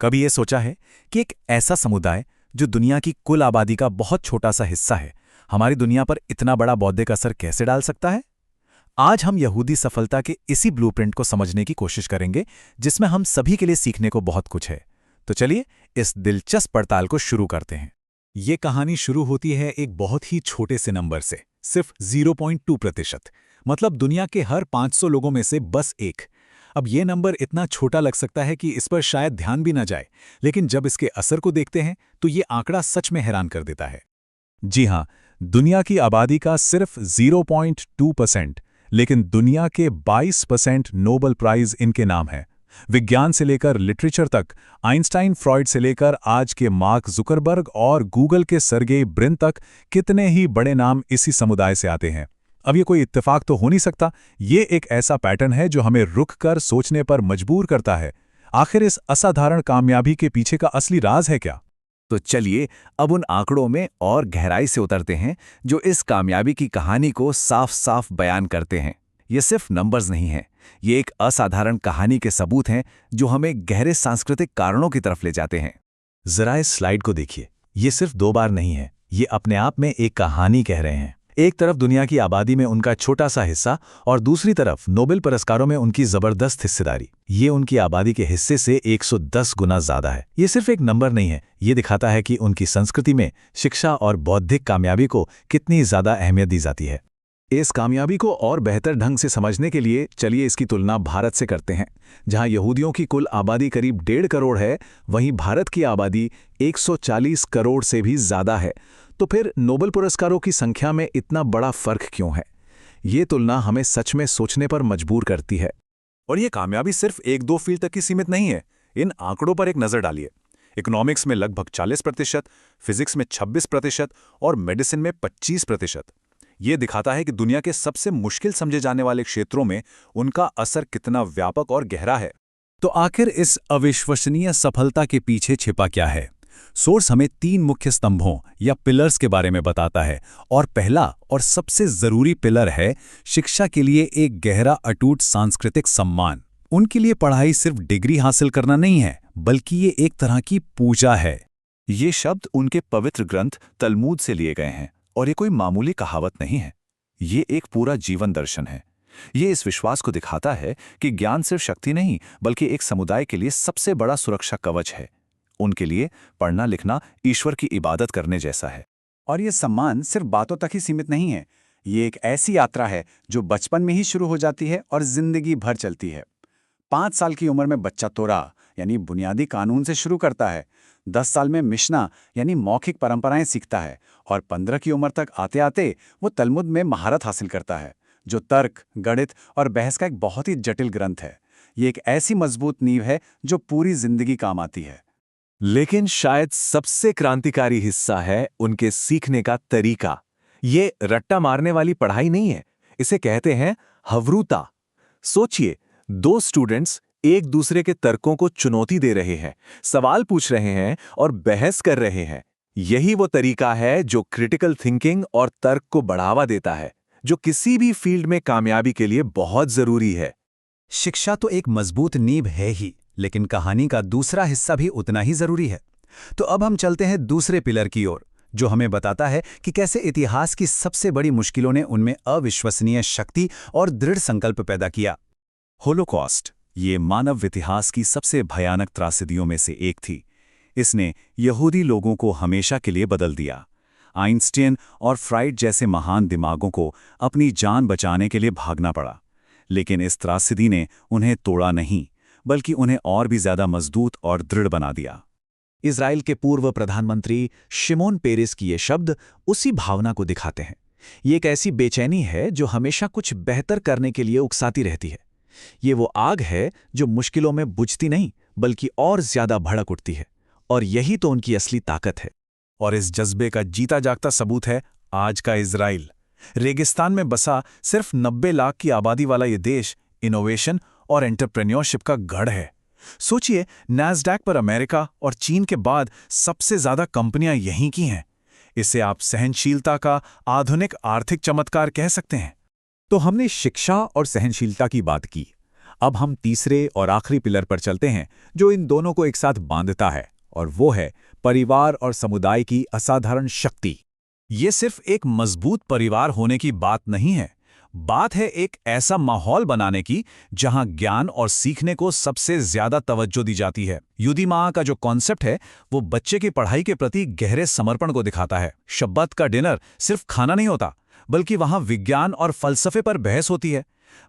कभी ये सोचा है कि एक ऐसा समुदाय जो दुनिया की कुल आबादी का बहुत छोटा सा हिस्सा है, हमारी दुनिया पर इतना बड़ा बौद्धिक असर कैसे डाल सकता है? आज हम यहूदी सफलता के इसी ब्लूप्रिंट को समझने की कोशिश करेंगे, जिसमें हम सभी के लिए सीखने को बहुत कुछ है। तो चलिए इस दिलचस्प पड़ताल को शुरू करते हैं। ये कहानी शुरू होती है एक बहुत ही छोटे से नंबर से, सिर्फ 0.2%। मतलब दुनिया के हर 500 लोगों में से बस एक। अब ये नंबर इतना छोटा लग सकता है कि इस पर शायद ध्यान भी न जाए, लेकिन जब इसके असर को देखते हैं तो ये आंकड़ा सच में हैरान कर देता है। जी हाँ, दुनिया की आबादी का सिर्फ 0.2%, लेकिन दुनिया के 22% नोबेल प्राइज इनके नाम है। विज्ञान से लेकर लिटरेचर तक, आइंस्टाइन फ्रॉइड से लेकर आज के मार्क जुकरबर्ग और गूगल के सर्गेई ब्रिन तक कितने ही बड़े नाम इसी समुदाय से आते हैं। अब ये कोई इत्तेफाक तो हो नहीं सकता, ये एक ऐसा पैटर्न है जो हमें रुक कर सोचने पर मजबूर करता है। आखिर इस असाधारण कामयाबी के पीछे का असली राज है क्या? तो चलिए अब उन आंकड़ों में और गहराई से उतरते हैं जो इस कामयाबी की कहानी को साफ साफ बयान करते हैं। ये सिर्फ नंबर्स नहीं हैं, ये एक असाधारण कहानी के सबूत हैं जो हमें गहरे सांस्कृतिक कारणों की तरफ ले जाते हैं। जरा इस स्लाइड को देखिए, ये सिर्फ 2 बार नहीं है, ये अपने आप में एक कहानी कह रहे हैं। एक तरफ दुनिया की आबादी में उनका छोटा सा हिस्सा और दूसरी तरफ नोबेल पुरस्कारों में उनकी जबरदस्त हिस्सेदारी। ये उनकी आबादी के हिस्से से 110 गुना ज्यादा है। ये सिर्फ एक नंबर नहीं है, ये दिखाता है कि उनकी संस्कृति में शिक्षा और बौद्धिक कामयाबी को कितनी ज्यादा अहमियत दी जाती है। इस कामयाबी को और बेहतर ढंग से समझने के लिए चलिए इसकी तुलना भारत से करते हैं। जहां यहूदियों की कुल आबादी करीब 1.5 करोड़ है, वहीं भारत की आबादी 140 करोड़ से भी ज्यादा है। तो फिर नोबेल पुरस्कारों की संख्या में इतना बड़ा फर्क क्यों है? ये तुलना हमें सच में सोचने पर मजबूर करती है। और ये कामयाबी सिर्फ 1-2 फील्ड तक ही सीमित नहीं है। इन आंकड़ों पर एक नजर डालिए। इकोनॉमिक्स में लगभग 40%, फिजिक्स में 26% और मेडिसिन में 25%। ये दिखाता है कि दुनिया के सबसे मुश्किल समझे जाने वाले क्षेत्रों में उनका असर कितना व्यापक और गहरा है। तो आखिर इस अविश्वसनीय सफलता के पीछे छिपा क्या है? सोर्स हमें 3 मुख्य स्तंभों या पिलर्स के बारे में बताता है, और पहला और सबसे जरूरी पिलर है शिक्षा के लिए एक गहरा अटूट सांस्कृतिक सम्मान। उनके लिए पढ़ाई सिर्फ डिग्री हासिल करना नहीं है, बल्कि ये एक तरह की पूजा है। ये शब्द उनके पवित्र ग्रंथ तलमूद से लिए गए हैं, और ये कोई मामूली कहावत नहीं है। ये एक पूरा जीवन दर्शन है। ये इस विश्वास को दिखाता है कि ज्ञान सिर्फ शक्ति नहीं, बल्कि एक समुदाय के लिए सबसे बड़ा सुरक्षा कवच है। उनके लिए पढ़ना लिखना ईश्वर की इबादत करने जैसा है। और ये सम्मान सिर्फ बातों तक ही सीमित नहीं है। ये एक ऐसी यात्रा है जो बचपन में ही शुरू हो जाती है और जिंदगी भर चलती है। 5 साल की उम्र में बच्चा तोरा यानी बुनियादी कानून से शुरू करता है। 10 साल में मिशना यानी मौखिक परंपराएं सीखता है, और 15 की उम्र तक आते आते वो तलमुद में महारत हासिल करता है, जो तर्क, गणित और बहस का एक बहुत ही जटिल ग्रंथ है। ये एक ऐसी मजबूत नींव है जो पूरी जिंदगी काम आती है। लेकिन शायद सबसे क्रांतिकारी हिस्सा है उनके सीखने का तरीका। ये रट्टा मारने वाली पढ़ाई नहीं है, इसे कहते हैं हवरूता। सोचिए, 2 स्टूडेंट्स एक दूसरे के तर्कों को चुनौती दे रहे हैं, सवाल पूछ रहे हैं और बहस कर रहे हैं। यही वो तरीका है जो क्रिटिकल थिंकिंग और तर्क को बढ़ावा देता है, जो किसी भी फील्ड में कामयाबी के लिए बहुत जरूरी है। शिक्षा तो एक मजबूत नींव है ही, लेकिन कहानी का दूसरा हिस्सा भी उतना ही जरूरी है। तो अब हम चलते हैं दूसरे पिलर की ओर, जो हमें बताता है कि कैसे इतिहास की सबसे बड़ी मुश्किलों ने उनमें अविश्वसनीय शक्ति और दृढ़ संकल्प पैदा किया। होलोकॉस्ट, ये मानव इतिहास की सबसे भयानक त्रासदियों में से एक थी। इसने यहूदी लोगों को हमेशा के लिए बदल दिया। आइंस्टीन और फ्राइड जैसे महान दिमागों को अपनी जान बचाने के लिए भागना पड़ा, लेकिन इस त्रासदी ने उन्हें तोड़ा नहीं, बल्कि उन्हें और भी ज्यादा मजबूत और दृढ़ बना दिया। इजराइल के पूर्व प्रधानमंत्री शिमोन पेरेस की ये शब्द उसी भावना को दिखाते हैं। ये एक ऐसी बेचैनी है जो हमेशा कुछ बेहतर करने के लिए उकसाती रहती है। ये वो आग है जो मुश्किलों में बुझती नहीं, बल्कि और ज्यादा भड़क उठती है, और यही तो उनकी असली ताकत है। और इस जज्बे का जीता जागता सबूत है आज का इजराइल। रेगिस्तान में बसा सिर्फ 90 लाख की आबादी वाला ये देश इनोवेशन और एंटरप्रेन्योरशिप का गढ़ है। सोचिए, नैस्डैक पर अमेरिका और चीन के बाद सबसे ज्यादा कंपनियां यहीं की हैं। इसे आप सहनशीलता का आधुनिक आर्थिक चमत्कार कह सकते हैं। तो हमने शिक्षा और सहनशीलता की बात की। अब हम तीसरे और आखिरी पिलर पर चलते हैं जो इन दोनों को एक साथ बांधता है, और वो है परिवार और समुदाय की असाधारण शक्ति। ये सिर्फ एक मजबूत परिवार होने की बात नहीं है, बात है एक ऐसा माहौल बनाने की जहां ज्ञान और सीखने को सबसे ज्यादा तवज्जो दी जाती है। युदी माँ का जो कॉन्सेप्ट है वो बच्चे की पढ़ाई के प्रति गहरे समर्पण को दिखाता है। शब्बत का डिनर सिर्फ खाना नहीं होता, बल्कि वहां विज्ञान और फलसफे पर बहस होती है।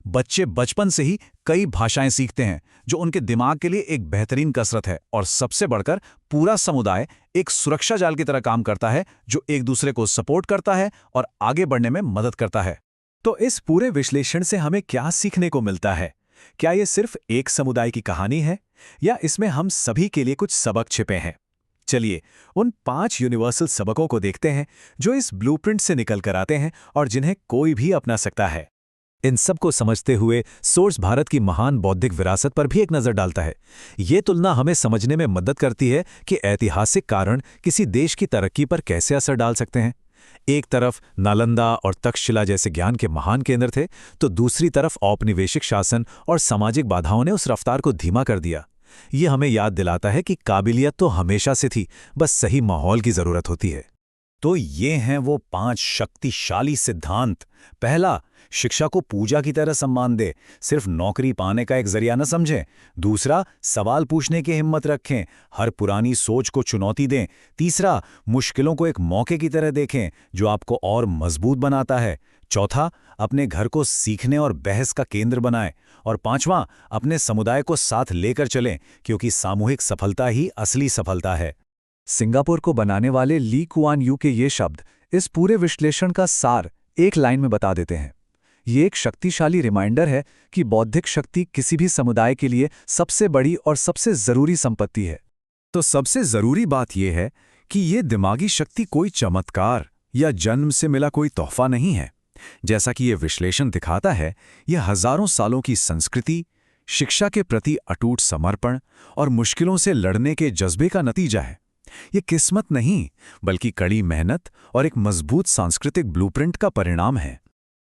बच्चे बचपन से ही कई भाषाएं सीखते हैं जो उनके दिमाग के लिए एक बेहतरीन कसरत है, और सबसे बढ़कर पूरा समुदाय एक सुरक्षा जाल की तरह काम करता है जो एक दूसरे को सपोर्ट करता है और आगे बढ़ने में मदद करता है। तो इस पूरे विश्लेषण से हमें क्या सीखने को मिलता है? क्या ये सिर्फ एक समुदाय की कहानी है, या इसमें हम सभी के लिए कुछ सबक छिपे हैं? चलिए उन 5 यूनिवर्सल सबकों को देखते हैं जो इस ब्लूप्रिंट से निकल कर आते हैं और जिन्हें कोई भी अपना सकता है। इन सब को समझते हुए सोर्स भारत की महान बौद्धिक विरासत पर भी एक नज़र डालता है। ये तुलना हमें समझने में मदद करती है कि ऐतिहासिक कारण किसी देश की तरक्की पर कैसे असर डाल सकते हैं। एक तरफ नालंदा और तक्षशिला जैसे ज्ञान के महान केंद्र थे, तो दूसरी तरफ औपनिवेशिक शासन और सामाजिक बाधाओं ने उस रफ्तार को धीमा कर दिया। ये हमें याद दिलाता है कि काबिलियत तो हमेशा से थी, बस सही माहौल की जरूरत होती है। तो ये हैं वो 5 शक्तिशाली सिद्धांत। पहला, शिक्षा को पूजा की तरह सम्मान दे, सिर्फ नौकरी पाने का एक जरिया न समझें। दूसरा, सवाल पूछने की हिम्मत रखें, हर पुरानी सोच को चुनौती दें। तीसरा, मुश्किलों को एक मौके की तरह देखें जो आपको और मजबूत बनाता है। चौथा, अपने घर को सीखने और बहस का केंद्र बनाएं। और पांचवां, अपने समुदाय को साथ लेकर चलें, क्योंकि सामूहिक सफलता ही असली सफलता है। सिंगापुर को बनाने वाले ली कुआन यू के ये शब्द इस पूरे विश्लेषण का सार एक लाइन में बता देते हैं। ये एक शक्तिशाली रिमाइंडर है कि बौद्धिक शक्ति किसी भी समुदाय के लिए सबसे बड़ी और सबसे जरूरी संपत्ति है। तो सबसे जरूरी बात यह है कि ये दिमागी शक्ति कोई चमत्कार या जन्म से मिला कोई तोहफा नहीं है। जैसा कि ये विश्लेषण दिखाता है, यह हजारों सालों की संस्कृति, शिक्षा के प्रति अटूट समर्पण और मुश्किलों से लड़ने के जज्बे का नतीजा है। ये किस्मत नहीं, बल्कि कड़ी मेहनत और एक मजबूत सांस्कृतिक ब्लूप्रिंट का परिणाम है।